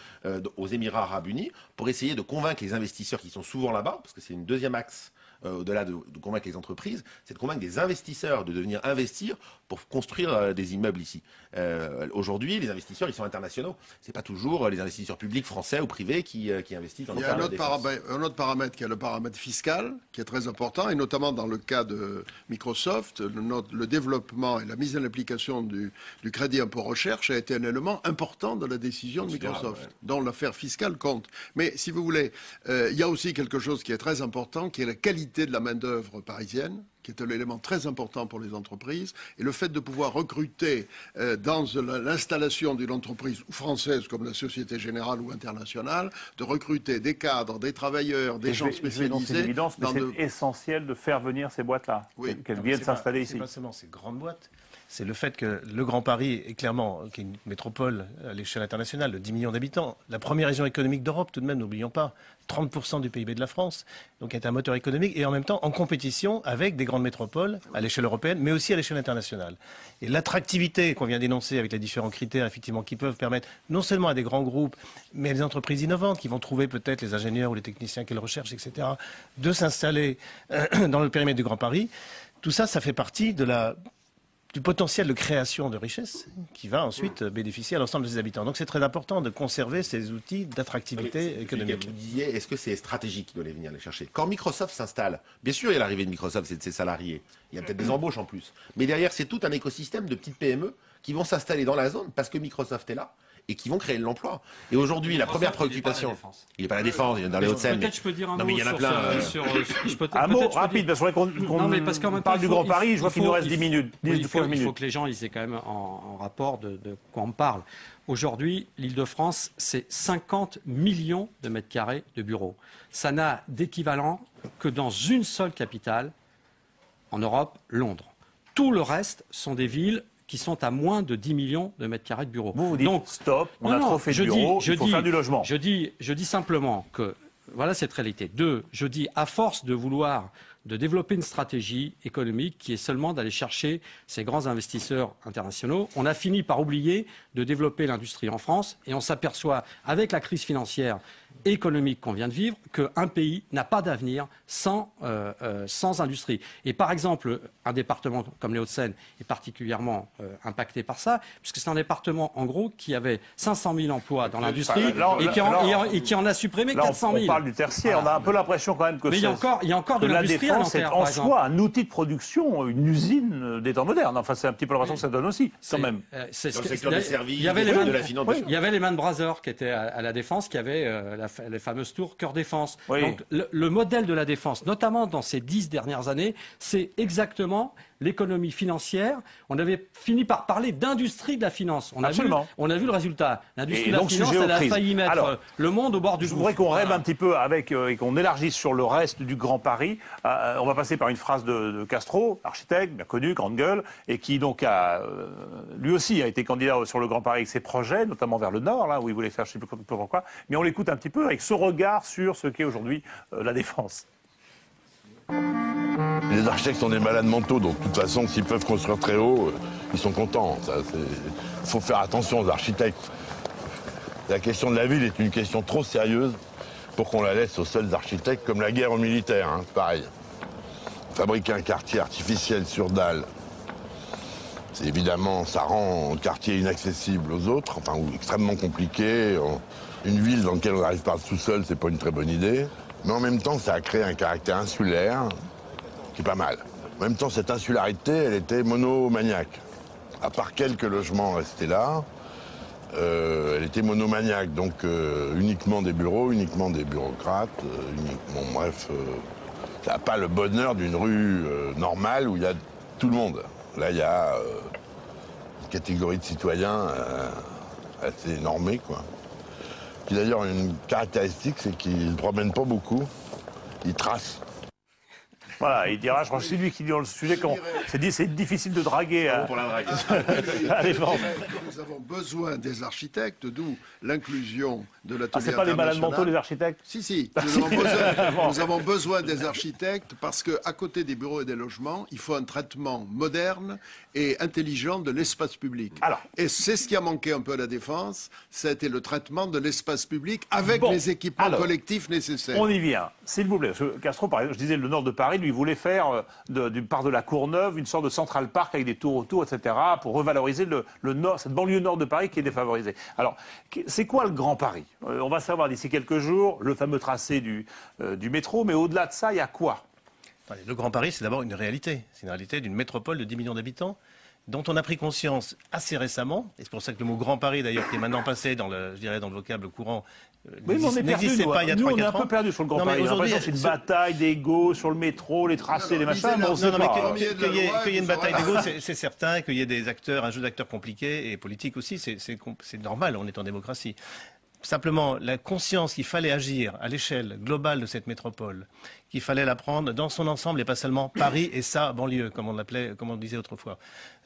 aux Émirats Arabes Unis pour essayer de convaincre les investisseurs qui sont souvent là-bas, parce que c'est une deuxième axe au-delà de convaincre les entreprises, c'est de convaincre des investisseurs de venir investir pour construire des immeubles ici. Aujourd'hui, les investisseurs, ils sont internationaux. C'est pas toujours les investisseurs publics français ou privés qui investissent dans Il y a un autre paramètre qui est le paramètre fiscal, qui est très important, et notamment dans le cas de Microsoft, le développement et la mise en application du crédit impôt recherche a été un élément important de la décision de Microsoft, dont l'affaire fiscale compte. Mais si vous voulez, il y a aussi quelque chose qui est très important, qui est la qualité de la main-d'œuvre parisienne, qui est un élément très important pour les entreprises, et le fait de pouvoir recruter dans l'installation d'une entreprise française comme la Société Générale ou internationale, de recruter des cadres, des travailleurs, des gens spécialisés. C'est évident, mais c'est essentiel de faire venir ces boîtes-là, qu'elles viennent s'installer ici. C'est pas seulement ces grandes boîtes. C'est le fait que le Grand Paris est clairement qui est une métropole à l'échelle internationale de 10 millions d'habitants. La première région économique d'Europe, tout de même, n'oublions pas. 30% du PIB de la France. Donc, est un moteur économique et en même temps en compétition avec des grandes métropoles à l'échelle européenne, mais aussi à l'échelle internationale. Et l'attractivité qu'on vient d'énoncer avec les différents critères, effectivement, qui peuvent permettre non seulement à des grands groupes, mais à des entreprises innovantes qui vont trouver peut-être les ingénieurs ou les techniciens qu'elles recherchent, etc., de s'installer dans le périmètre du Grand Paris. Tout ça, ça fait partie du potentiel de création de richesse qui va ensuite bénéficier à l'ensemble de ses habitants. Donc c'est très important de conserver ces outils d'attractivité économique. Vous disiez, est-ce que c'est stratégique qui doit les venir les chercher? Quand Microsoft s'installe, bien sûr il y a l'arrivée de Microsoft, c'est de ses salariés, il y a peut-être des embauches en plus, mais derrière c'est tout un écosystème de petites PME qui vont s'installer dans la zone parce que Microsoft est là et qui vont créer de l'emploi. Et aujourd'hui, la première préoccupation... Il n'est pas à la Défense, il est dans les Hauts-de-Seine. Peut-être je peux dire un mot mais il y en a plein. Un mot rapide, parce qu'on parle du Grand Paris, je vois qu'il nous reste 10 minutes. Il faut que les gens aient quand même en rapport de quoi on parle. Aujourd'hui, l'Île-de-France, c'est 50 millions de mètres carrés de bureaux. Ça n'a d'équivalent que dans une seule capitale en Europe, Londres. Tout le reste sont des villes qui sont à moins de 10 millions de mètres carrés de bureaux. Vous dites stop, on a trop fait de bureaux, il faut faire du logement. Je dis simplement que voilà cette réalité. Deux, je dis à force de vouloir de développer une stratégie économique qui est seulement d'aller chercher ces grands investisseurs internationaux, on a fini par oublier de développer l'industrie en France et on s'aperçoit avec la crise financière et économique qu'on vient de vivre qu'un pays n'a pas d'avenir sans industrie. Et par exemple, un département comme les Hauts-de-Seine est particulièrement impacté par ça, puisque c'est un département en gros qui avait 500 000 emplois dans l'industrie et qui en a supprimé 400 000. On parle du tertiaire, on a un peu l'impression quand même que il y a encore de l'industrie à c'est en soi un outil de production, une usine des temps modernes. Enfin, c'est un petit peu l'impression que ça donne aussi, quand même. Dans le secteur des services, il y avait de la finance. Il y avait les Man Brothers qui étaient à la Défense, qui avaient les fameuses tours Cœur Défense. Oui. Donc le modèle de la défense, notamment dans ces 10 dernières années, c'est exactement l'économie financière. On avait fini par parler d'industrie de la finance. On a vu le résultat. L'industrie de la finance, elle a failli mettre le monde au bord du gouffre. Je voudrais qu'on rêve un petit peu avec et qu'on élargisse sur le reste du Grand Paris. On va passer par une phrase de Castro, architecte, bien connu, grande gueule, et qui donc lui aussi a été candidat sur le Grand Paris avec ses projets, notamment vers le nord, là où il voulait faire je ne sais plus pourquoi. Mais on l'écoute un petit peu avec ce regard sur ce qu'est aujourd'hui la défense. Les architectes sont des malades mentaux, donc de toute façon, s'ils peuvent construire très haut, ils sont contents. Il faut faire attention aux architectes. La question de la ville est une question trop sérieuse pour qu'on la laisse aux seuls architectes, comme la guerre aux militaires, hein, pareil. Fabriquer un quartier artificiel sur dalle, c'est évidemment, ça rend le quartier inaccessible aux autres, enfin, ou extrêmement compliqué. Une ville dans laquelle on n'arrive pas tout seul, c'est pas une très bonne idée. Mais en même temps, ça a créé un caractère insulaire qui est pas mal. En même temps, cette insularité, elle était monomaniaque. À part quelques logements restés là, elle était monomaniaque. Donc uniquement des bureaux, uniquement des bureaucrates, ça n'a pas le bonheur d'une rue normale où il y a tout le monde. Là, il y a une catégorie de citoyens assez normée, quoi. Qui d'ailleurs une caractéristique, c'est qu'ils ne promènent pas beaucoup, ils tracent. Voilà, il dira, je crois que c'est lui qui dit dans le sujet, c'est difficile de draguer pour la drague. à défense. Nous avons besoin des architectes, d'où l'inclusion de l'atelier c'est pas les malades mentaux, les architectes? Si. Nous avons besoin des architectes parce qu'à côté des bureaux et des logements, il faut un traitement moderne et intelligent de l'espace public. Et c'est ce qui a manqué un peu à la Défense, c'était le traitement de l'espace public avec les équipements collectifs nécessaires. On y vient, s'il vous plaît. Parce que Castro, par exemple, je disais, le nord de Paris, lui, voulait faire du parc de la Courneuve une sorte de Central Park avec des tours autour, etc., pour revaloriser le nord, cette banlieue nord de Paris qui est défavorisée. Alors, c'est quoi le Grand Paris? On va savoir d'ici quelques jours le fameux tracé du métro, mais au-delà de ça, il y a quoi? Le Grand Paris, c'est d'abord une réalité. C'est une réalité d'une métropole de 10 millions d'habitants dont on a pris conscience assez récemment, et c'est pour ça que le mot Grand Paris d'ailleurs qui est maintenant passé dans le, je dirais, dans le vocable courant, n'existait pas il y a 3-4 ans. On est un peu perdu sur le Grand Paris. Aujourd'hui, c'est une bataille d'ego sur le métro, les tracés, les machins. Qu'il y ait une bataille d'ego, c'est certain, qu'il y ait des acteurs, un jeu d'acteurs compliqué et politique aussi, c'est normal, on est en démocratie. Simplement, la conscience qu'il fallait agir à l'échelle globale de cette métropole, qu'il fallait la prendre dans son ensemble et pas seulement Paris et sa banlieue, comme on l'appelait, comme on le disait autrefois.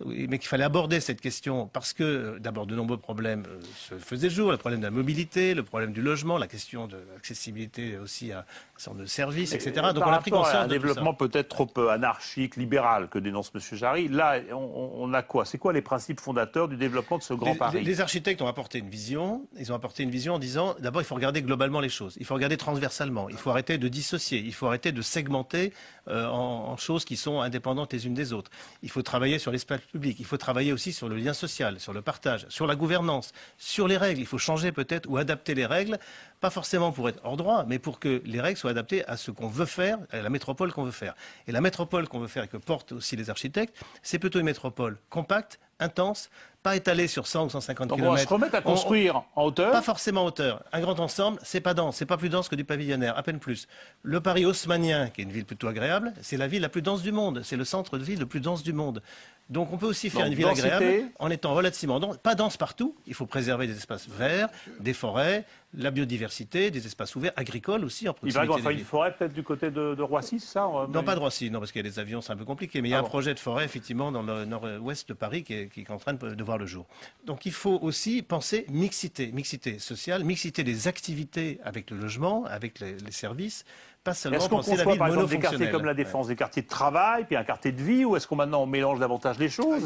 Mais qu'il fallait aborder cette question parce que, d'abord, de nombreux problèmes se faisaient jour, le problème de la mobilité, le problème du logement, la question de l'accessibilité aussi à un certain nombre de services, etc. Donc on a pris conscience un développement peut-être trop anarchique, libéral que dénonce M. Jarry. Là, on a quoi? C'est quoi les principes fondateurs du développement de ce Grand Paris? Les architectes ont apporté une vision. Ils ont apporté une vision en disant, d'abord, il faut regarder globalement les choses. Il faut regarder transversalement. Il faut arrêter de dissocier. Il faut arrêter de segmenter en choses qui sont indépendantes les unes des autres. Il faut travailler sur l'espace public. Il faut travailler aussi sur le lien social, sur le partage, sur la gouvernance, sur les règles. Il faut changer peut-être ou adapter les règles, pas forcément pour être hors droit, mais pour que les règles soient adaptées à ce qu'on veut faire, à la métropole qu'on veut faire. Et la métropole qu'on veut faire et que portent aussi les architectes, c'est plutôt une métropole compacte, intense, pas étalée sur 100 ou 150 km. On va se remettre à construire en hauteur? Pas forcément en hauteur. Un grand ensemble, c'est pas dense, c'est pas plus dense que du pavillonnaire, à peine plus. Le Paris haussmannien, qui est une ville plutôt agréable, c'est la ville la plus dense du monde, c'est le centre de ville le plus dense du monde. Donc on peut aussi faire une ville agréable en étant relativement dense, pas dense partout. Il faut préserver des espaces verts, des forêts, la biodiversité, des espaces ouverts, agricoles aussi en proximité. Il va y avoir une forêt peut-être du côté de Roissy, c'est ça? Non, pas de Roissy, non, parce qu'il y a des avions, c'est un peu compliqué. Mais il y a un projet de forêt effectivement dans le nord-ouest de Paris qui est en train de voir le jour. Donc il faut aussi penser mixité sociale, mixité des activités avec le logement, avec les services. Est-ce qu'on conçoit par exemple des quartiers comme la Défense, des quartiers de travail, puis un quartier de vie, ou est-ce qu'on maintenant on mélange davantage les choses?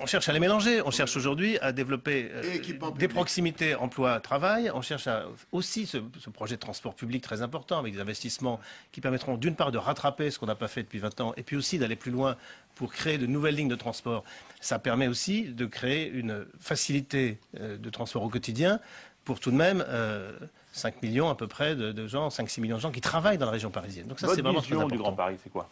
On cherche à les mélanger. On cherche aujourd'hui à développer des proximités emploi-travail. On cherche aussi ce projet de transport public très important avec des investissements qui permettront d'une part de rattraper ce qu'on n'a pas fait depuis 20 ans et puis aussi d'aller plus loin pour créer de nouvelles lignes de transport. Ça permet aussi de créer une facilité de transport au quotidien pour tout de même 5 millions à peu près de gens, 5-6 millions de gens qui travaillent dans la région parisienne. Donc ça, c'est vraiment très important. Du Grand Paris, c'est quoi?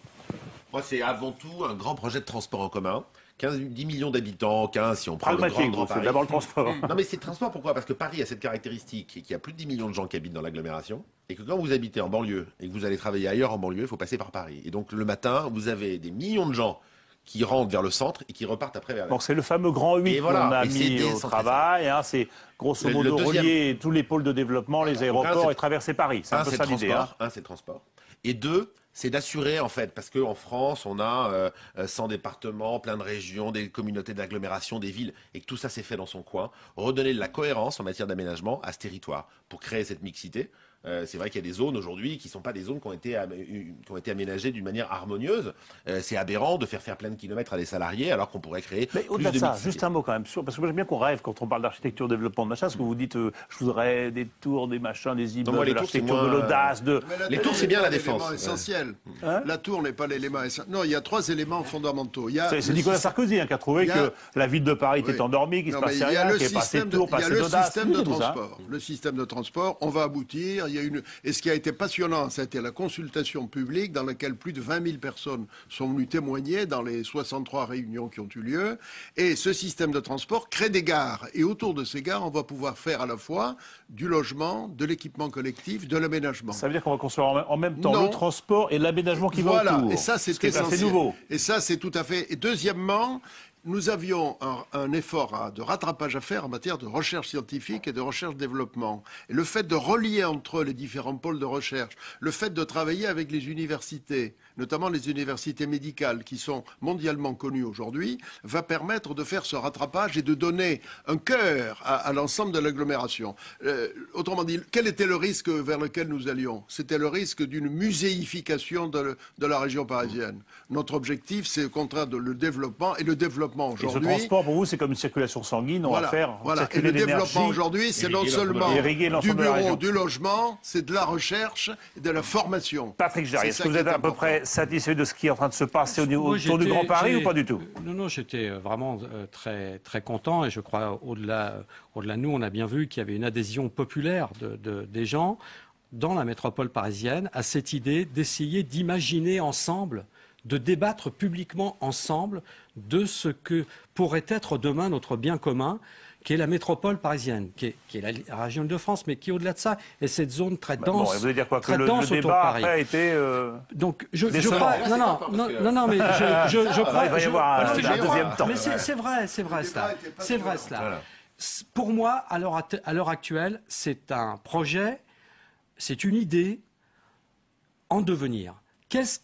Moi, c'est avant tout un grand projet de transport en commun. 10 millions d'habitants, 15 si on prend le Grand Paris. C'est d'abord le transport. Non mais c'est le transport, pourquoi? Parce que Paris a cette caractéristique qu'il y a plus de 10 millions de gens qui habitent dans l'agglomération et que quand vous habitez en banlieue et que vous allez travailler ailleurs en banlieue, il faut passer par Paris. Et donc le matin, vous avez des millions de gens qui rentrent vers le centre et qui repartent après vers la... Donc c'est le fameux grand 8 qu'on a mis au travail. Hein, c'est grosso modo relier tous les pôles de développement, les aéroports et traverser Paris. C'est un peu ça l'idée. Un, c'est le transport. Et deux, c'est d'assurer, en fait, parce qu'en France, on a 100 départements, plein de régions, des communautés d'agglomération, des villes, et que tout ça s'est fait dans son coin, redonner de la cohérence en matière d'aménagement à ce territoire pour créer cette mixité. C'est vrai qu'il y a des zones aujourd'hui qui ne sont pas des zones qui ont été aménagées d'une manière harmonieuse. C'est aberrant de faire plein de kilomètres à des salariés alors qu'on pourrait créer plus de mixité. Ça, juste un mot quand même, parce que moi j'aime bien qu'on rêve quand on parle d'architecture, développement de machin, parce que vous dites je voudrais des tours, des machins, des immeubles, de l'architecture, de l'audace. Les tours, c'est bien la défense. C'est essentiel. La tour n'est pas l'élément essentiel. Non, il y a 3 éléments fondamentaux. C'est Nicolas Sarkozy qui a trouvé que la ville de Paris était endormie, qu'il ne se passait rien, qu'il n'y avait pas assez de tours, pas assez d'audace. Il y a le système de transport. Le système de transport, on va aboutir. Et ce qui a été passionnant, ça a été la consultation publique dans laquelle plus de 20 000 personnes sont venues témoigner dans les 63 réunions qui ont eu lieu. Et ce système de transport crée des gares. Et autour de ces gares, on va pouvoir faire à la fois du logement, de l'équipement collectif, de l'aménagement. Ça veut dire qu'on va construire en même temps le transport et l'aménagement qui va autour. Voilà, et ça c'est essentiel. C'est nouveau. Et ça c'est tout à fait... Et deuxièmement... Nous avions un effort de rattrapage à faire en matière de recherche scientifique et de recherche-développement. Et le fait de relier entre eux les différents pôles de recherche, le fait de travailler avec les universités, notamment les universités médicales qui sont mondialement connues aujourd'hui, va permettre de faire ce rattrapage et de donner un cœur à l'ensemble de l'agglomération. Autrement dit, quel était le risque vers lequel nous allions? C'était le risque d'une muséification de la région parisienne. Notre objectif, c'est au contraire le développement, et le développement aujourd'hui... Et ce transport, pour vous, c'est comme une circulation sanguine, on va faire circuler et le développement aujourd'hui, c'est non seulement du bureau, du logement, c'est de la recherche et de la formation. Patrick Jarry, est-ce que vous êtes à peu près satisfait de ce qui est en train de se passer autour du Grand Paris ou pas du tout? Non, j'étais vraiment très, très content, et je crois au-delà de nous, on a bien vu qu'il y avait une adhésion populaire des gens dans la métropole parisienne à cette idée d'essayer d'imaginer ensemble de débattre publiquement ensemble de ce que pourrait être demain notre bien commun, qui est la métropole parisienne, qui est la région de France, mais qui, au-delà de ça, est cette zone très dense. Bon, vous allez dire quoi, que le débat débat a été donc, je crois... Non, mais je crois... Il va y avoir un deuxième temps. Mais c'est vrai cela. C'est vrai cela. Voilà. Pour moi, à l'heure actuelle, c'est un projet, c'est une idée en devenir. Qu'est-ce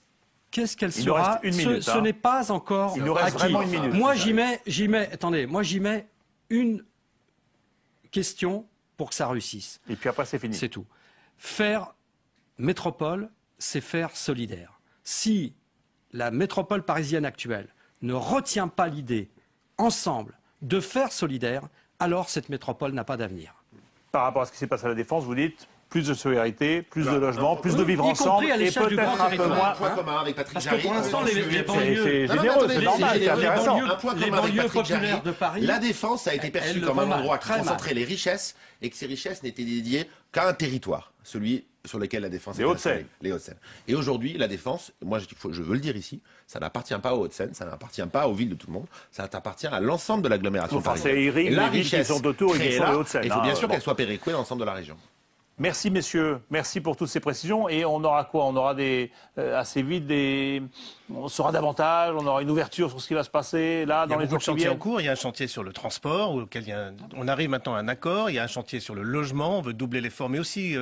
qu'elle sera? Ce n'est pas encore acquis. Il nous reste vraiment une minute. Moi, j'y mets une question pour que ça réussisse. Et puis après, c'est fini. C'est tout. Faire métropole, c'est faire solidaire. Si la métropole parisienne actuelle ne retient pas l'idée, ensemble, de faire solidaire, alors cette métropole n'a pas d'avenir. Par rapport à ce qui s'est passé à la Défense, vous dites plus de solidarité, plus de logement, plus de vivre ensemble, et peut-être un peu moins. Point commun avec Patrick Jarry. Parce que pour l'instant, les banlieues, c'est généreux, c'est normal, c'est intéressant. Les banlieues populaires de Paris, la Défense a été perçue comme un endroit qui concentrait les richesses et que ces richesses n'étaient dédiées qu'à un territoire, celui sur lequel la Défense est installée, les Hauts-de-Seine. Et aujourd'hui, la Défense, moi je veux le dire ici, ça n'appartient pas aux Hauts-de-Seine, ça n'appartient pas aux villes de tout le monde, ça appartient à l'ensemble de l'agglomération parisienne. Et la richesse qui sont autour, ils sont les Hauts-de-Seine. Il faut bien sûr qu'elle soit péréquée dans l'ensemble de la région. Merci messieurs, merci pour toutes ces précisions. Et on aura quoi? On aura assez vite on saura davantage, on aura une ouverture sur ce qui va se passer là dans les jours qui viennent. Il y a beaucoup de chantiers en cours. Il y a un chantier sur le transport, auquel on arrive maintenant à un accord. Il y a un chantier sur le logement, on veut doubler l'effort, mais aussi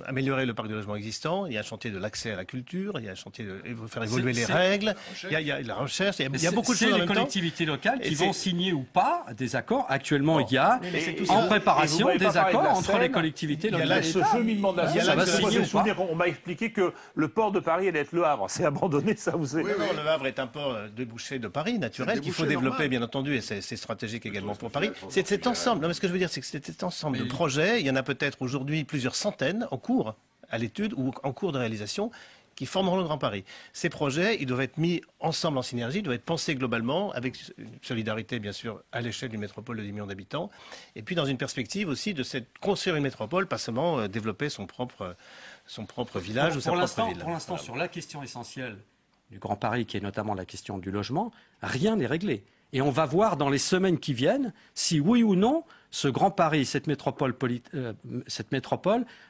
améliorer le parc de logement existant. Il y a un chantier de l'accès à la culture, il y a un chantier de faire évoluer les règles. Il y a la recherche, il y a beaucoup de choses en même temps. C'est les collectivités locales qui vont signer ou pas des accords. Actuellement, il y a en préparation des accords entre les collectivités locales. Ce cheminement de la Seine, on m'a expliqué que le port de Paris allait être Le Havre. C'est abandonné, ça vous savez. Le Havre est un port débouché de Paris, naturel, qu'il faut développer, bien entendu, et c'est stratégique également pour Paris. C'est cet ensemble. Non, mais ce que je veux dire, c'est que c'est cet ensemble de projets. Il y en a peut-être aujourd'hui plusieurs centaines en cours à l'étude ou en cours de réalisation qui formeront le Grand Paris. Ces projets, ils doivent être mis ensemble en synergie, ils doivent être pensés globalement, avec une solidarité, bien sûr, à l'échelle d'une métropole de 10 millions d'habitants, et puis dans une perspective aussi de construire une métropole, pas seulement développer son propre village ou sa propre ville. Pour l'instant, sur la question essentielle du Grand Paris, qui est notamment la question du logement, rien n'est réglé. Et on va voir dans les semaines qui viennent si oui ou non ce Grand Paris, cette métropole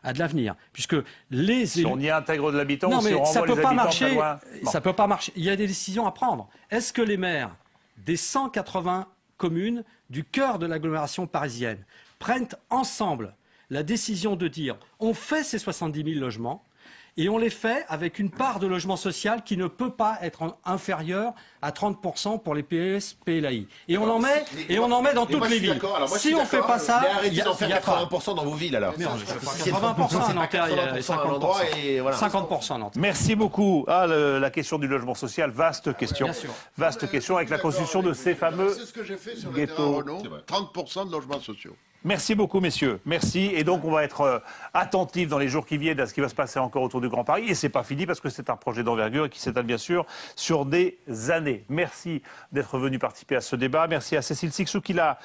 a de l'avenir, puisque les si on y intègre de l'habitant, non, ou si mais on ça renvoie peut les pas habitants très loin. Ça peut pas marcher. Il y a des décisions à prendre. Est-ce que les maires des 180 communes du cœur de l'agglomération parisienne prennent ensemble la décision de dire on fait ces 70 000 logements et on les fait avec une part de logement social qui ne peut pas être inférieure à 30% pour les PS, PLAI. Et on en met dans toutes les villes. Si on ne fait pas ça, il y a 80% dans vos villes alors. 80% à Nanterre, il y a 50% à Nanterre. Merci beaucoup. La question du logement social, vaste question. Vaste question avec la construction de ces fameux c'est ce que j'ai fait sur le terrain Renault, 30% de logements sociaux. Merci beaucoup, messieurs. Merci. Et donc, on va être attentifs dans les jours qui viennent à ce qui va se passer encore autour du Grand Paris. Et c'est pas fini parce que c'est un projet d'envergure qui s'étale bien sûr sur des années. Merci d'être venu participer à ce débat. Merci à Cécile Sixou qui l'a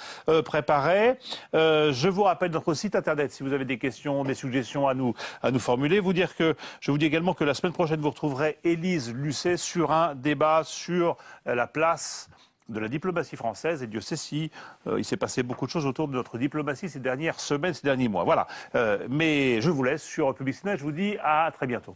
préparé. Je vous rappelle notre site internet si vous avez des questions, des suggestions à nous formuler. Je vous dis également que la semaine prochaine, vous retrouverez Élise Lucet sur un débat sur la place de la diplomatie française, et Dieu sait si il s'est passé beaucoup de choses autour de notre diplomatie ces dernières semaines, ces derniers mois. Voilà. Mais je vous laisse sur Public Sénat. Je vous dis à très bientôt.